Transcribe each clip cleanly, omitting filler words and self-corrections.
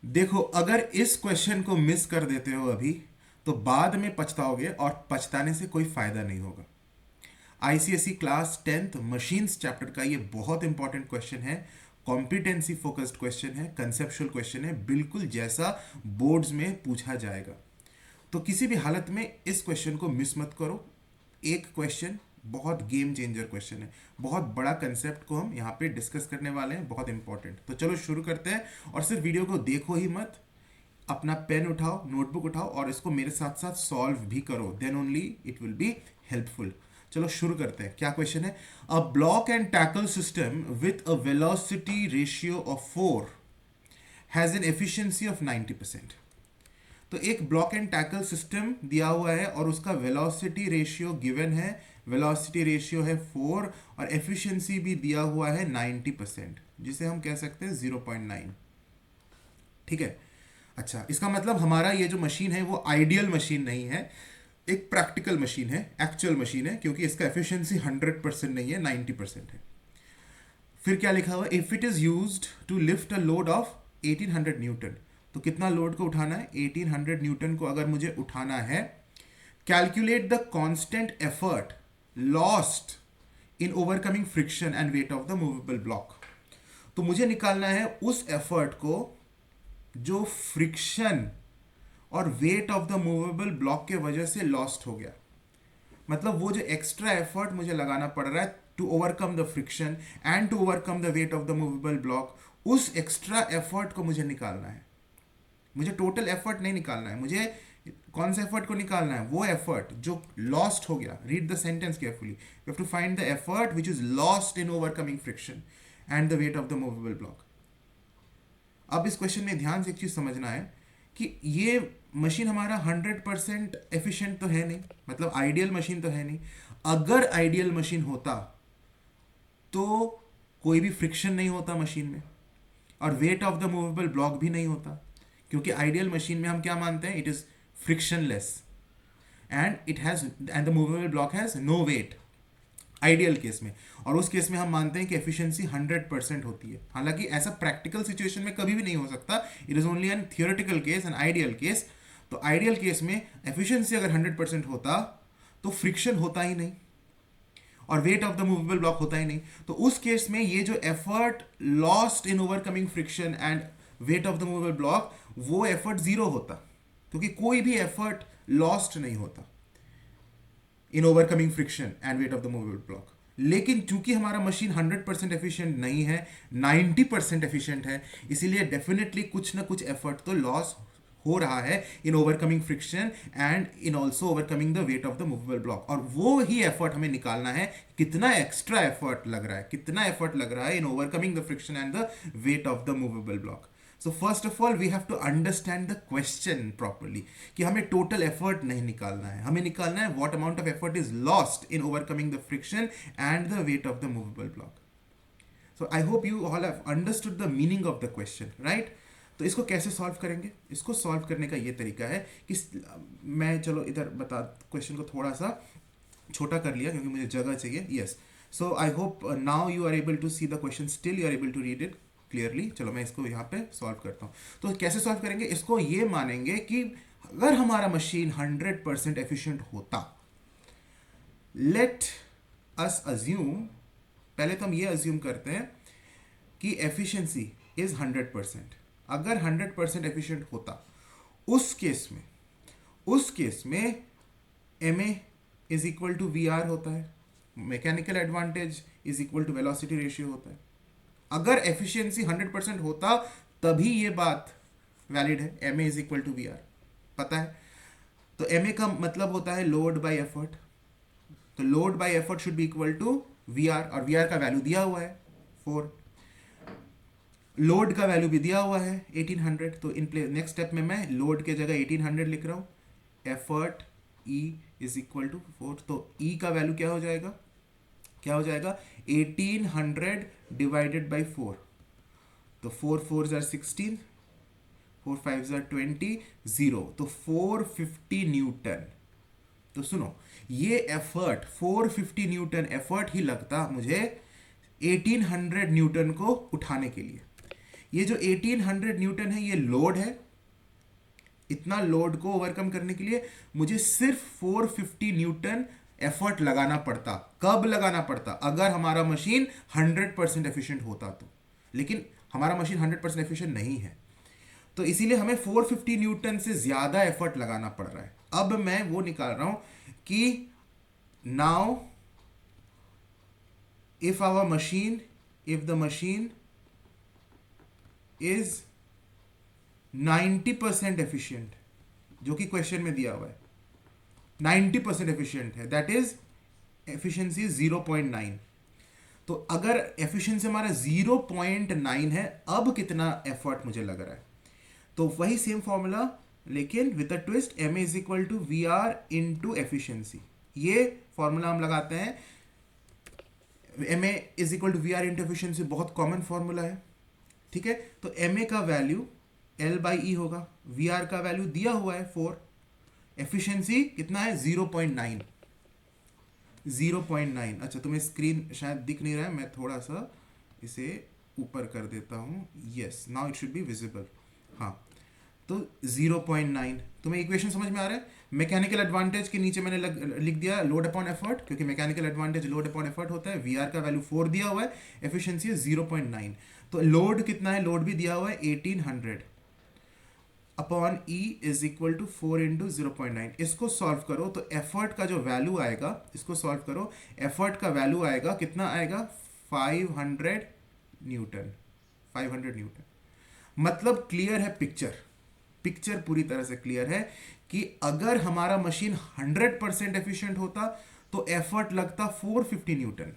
देखो, अगर इस क्वेश्चन को मिस कर देते हो अभी, तो बाद में पछताओगे और पछताने से कोई फायदा नहीं होगा। ICSE class 10th machines chapter का ये बहुत इंपॉर्टेंट क्वेश्चन है। कॉम्पिटेंसी फोकस्ड क्वेश्चन है, कंसेप्चुअल क्वेश्चन है, बिल्कुल जैसा बोर्ड्स में पूछा जाएगा। तो किसी भी हालत में इस क्वेश्चन को मिस मत करो। एक क्वेश्चन बहुत गेम चेंजर क्वेश्चन है, बहुत बड़ा कंसेप्ट को हम यहाँ पे डिस्कस करने वाले हैं, बहुत इंपॉर्टेंट। तो चलो शुरू करते हैं। और सिर्फ वीडियो को देखो ही मत, अपना पेन उठाओ, नोटबुक उठाओ और इसको मेरे साथ साथ सॉल्व भी करो, then only it will be helpful. चलो शुरू करते हैं। क्या क्वेश्चन है? A block and tackle system with a velocity ratio of 4 has an efficiency of 90%। तो एक ब्लॉक एंड टैकल सिस्टम दिया हुआ है और उसका वेलोसिटी रेशियो गिवन है। वेलोसिटी रेशियो है 4 और एफिशिएंसी भी दिया हुआ है 90%, जिसे हम कह सकते हैं 0.9। ठीक है। अच्छा, इसका मतलब हमारा ये जो मशीन है वो आइडियल मशीन नहीं है, एक प्रैक्टिकल मशीन है, एक्चुअल मशीन है, क्योंकि इसका एफिशिएंसी 100% नहीं है, 90% है। फिर क्या लिखा हुआ? If it is used to lift a load of 1800 newton. तो कितना लोड को उठाना है? 1800 न्यूटन को अगर मुझे उठाना है। Calculate the constant effort lost in overcoming friction and wait of the movable block. तो मुझे निकालना है उस एफर्ट को जो फ्रिक्शन और wait of the movable block के वजह से लॉस्ट हो गया। मतलब वो जो एक्स्ट्रा एफर्ट मुझे लगाना पड़ रहा है to overcome the friction and to overcome the weight of the movable block, उस एक्स्ट्रा एफर्ट को मुझे निकालना है। मुझे टोटल एफर्ट नहीं निकालना है, मुझे कौन से एफर्ट को निकालना है? वो एफर्ट जो लॉस्ट हो गया। Read the sentence carefully. You have to find the effort which is lost in overcoming friction and the weight of the movable block. अब इस क्वेश्चन में ध्यान से एक चीज समझना है कि ये मशीन हमारा 100% एफिशिएंट तो है नहीं, मतलब आइडियल मशीन तो है नहीं। अगर आइडियल मशीन होता तो कोई भी फ्रिक्शन नहीं होता मशीन में और wait of the movable block भी नहीं होता, क्योंकि आइडियल मशीन में हम क्या मानते हैं? It is frictionless and it has and the movable block has no weight, ideal case में। और उस केस में हम मानते हैं कि एफिशिएंसी 100% होती है। हालांकि ऐसा प्रैक्टिकल सिचुएशन में कभी भी नहीं हो सकता, it is only an theoretical case and ideal case. तो आइडियल केस में एफिशिएंसी अगर 100% होता तो फ्रिक्शन होता ही नहीं और wait of the movable block होता ही नहीं। तो उस केस में ये जो effort lost in overcoming friction and wait of the movable block, वो एफर्ट जीरो होता, क्योंकि कोई भी एफर्ट लॉस्ट नहीं होता इन overcoming friction and wait of the movable block. लेकिन चूंकि हमारा मशीन 100% एफिशिएंट नहीं है, 90% एफिशिएंट है, इसीलिए डेफिनेटली कुछ ना कुछ एफर्ट तो लॉस हो रहा है in overcoming friction and in also overcoming the weight of the movable block. और वो ही एफर्ट हमें निकालना है, कितना एक्स्ट्रा एफर्ट लग रहा है, कितना एफर्ट लग रहा है in overcoming the friction and the weight of the movable block. So first of all we have to understand the question properly, कि हमें टोटल एफर्ट नहीं निकालना है, हमें निकालना है what amount of effort is lost in overcoming the friction and the weight of the movable block. So I hope you all have understood the meaning of the question, right? तो इसको कैसे solve करेंगे? इसको solve करने का ये तरीका है कि मैं, चलो इधर बता, क्वेश्चन को थोड़ा सा छोटा कर लिया क्योंकि मुझे जगह चाहिए। Yes, so I hope now you are able to see the question, still you are able to read it clearly. चलो मैं इसको यहाँ पे सॉल्व करता हूँ। तो कैसे सॉल्व करेंगे? इसको ये मानेंगे कि अगर हमारा मशीन 100% एफिशिएंट होता, लेट अस अज्यूम, पहले तो हम ये अज्यूम करते हैं कि एफिशिएंसी इज 100%। अगर 100% एफिशिएंट होता, उस केस में M A is equal to V R होता है, mechanical advantage is equal to velocity ratio होता है। अगर एफिशिएंसी 100% होता तभी ये बात वैलिड है, M A is equal to V R, पता है। तो एम ए का मतलब होता है लोड बाय एफर्ट। तो load by effort should be equal to V R, और वी आर का वैल्यू दिया हुआ है 4, लोड का वैल्यू भी दिया हुआ है 1800। तो इन प्लेस नेक्स्ट स्टेप में मैं लोड के जगह 1800 लिख रहा हूँ, effort E is equal to 4। तो ई का वैल्यू क्या हो जाएगा? 1800 डिवाइडेड बाई 4। तो 4 4s are 16, 4 5s are 20, 0, तो 450 न्यूटन। तो सुनो, ये एफर्ट 450 न्यूटन एफर्ट ही लगता मुझे 1800 न्यूटन को उठाने के लिए। ये जो 1800 न्यूटन है ये लोड है। इतना लोड को ओवरकम करने के लिए मुझे सिर्फ 450 न्यूटन एफर्ट लगाना पड़ता। कब लगाना पड़ता? अगर हमारा मशीन 100% एफिशिएंट होता तो। लेकिन हमारा मशीन 100% एफिशिएंट नहीं है, तो इसीलिए हमें 450 न्यूटन से ज्यादा एफर्ट लगाना पड़ रहा है। अब मैं वो निकाल रहा हूं कि now if our machine, if the machine is 90% efficient, जो कि क्वेश्चन में दिया हुआ है 90% एफिशिएंट है, दैट इज एफिशिएंसी 0.9। तो अगर एफिशिएंसी हमारा 0.9 है, अब कितना एफर्ट मुझे लग रहा है? तो वही सेम फॉर्मूला लेकिन with a twist, M is equal to V R into efficiency. ये फॉर्मूला हम लगाते हैं, M A is equal to V R into efficiency, बहुत कॉमन फॉर्मूला है। ठीक है, तो एम ए का वैल्यू एल बाई ई होगा, वी आर का वैल्यू दिया हुआ है 4, एफिशिएंसी कितना है 0.9। 0.9। अच्छा, तुम्हें स्क्रीन शायद दिख नहीं रहा है, मैं थोड़ा सा इसे ऊपर कर देता हूँ। Yes, now it should be visible. हाँ, तो 0.9। तुम्हें इक्वेशन समझ में आ रहा है? मैकेनिकल एडवांटेज के नीचे मैंने लिख दिया लोड अपॉन एफर्ट, क्योंकि mechanical advantage load upon effort होता है। वी आर का वैल्यू 4 दिया हुआ है, एफिशिएंसी है 0.9। तो लोड कितना है? लोड भी दिया हुआ है 1800 upon E is equal to 4 into 0.9। इसको सॉल्व करो तो एफर्ट का जो वैल्यू आएगा, इसको सॉल्व करो, एफर्ट का वैल्यू आएगा कितना आएगा? 500 न्यूटन। 500 न्यूटन। मतलब क्लियर है पिक्चर, पिक्चर पूरी तरह से क्लियर है कि अगर हमारा मशीन 100% एफिशिएंट होता तो एफर्ट लगता 450 न्यूटन,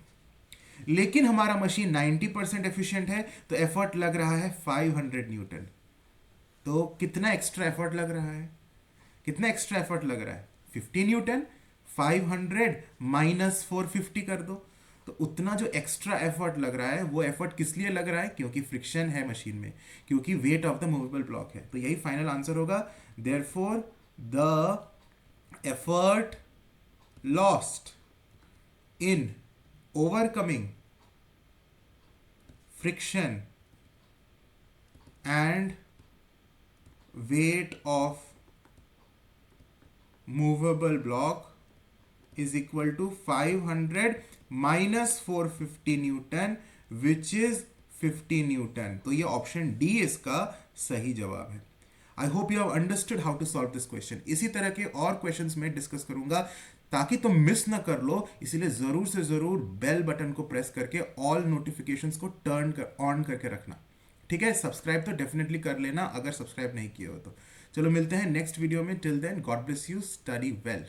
लेकिन हमारा मशीन 90% एफिशिएंट है तो एफर्ट लग रहा है 500 न्यूटन। तो कितना एक्स्ट्रा एफर्ट लग रहा है? कितना एक्स्ट्रा एफर्ट लग रहा है? 50 न्यूटन। 500 माइनस 450 कर दो, तो उतना जो एक्स्ट्रा एफर्ट लग रहा है वो एफर्ट किस लिए लग रहा है? क्योंकि फ्रिक्शन है मशीन में, क्योंकि wait of the movable block है। तो यही फाइनल आंसर होगा। Therefore the effort lost in overcoming friction and weight of movable block is equal to 500 minus 450 newton which is 50 newton. तो ये ऑप्शन डी इसका सही जवाब है। I hope you have understood how to solve this question. इसी तरह के और क्वेश्चंस में डिस्कस करूंगा ताकि तुम मिस ना कर लो, इसीलिए जरूर से जरूर बेल बटन को प्रेस करके ऑल नोटिफिकेशंस को टर्न कर ऑन करके रखना। ठीक है, सब्सक्राइब तो डेफिनेटली कर लेना अगर सब्सक्राइब नहीं किया हो तो। चलो मिलते हैं नेक्स्ट वीडियो में। Till then, God bless you, study well.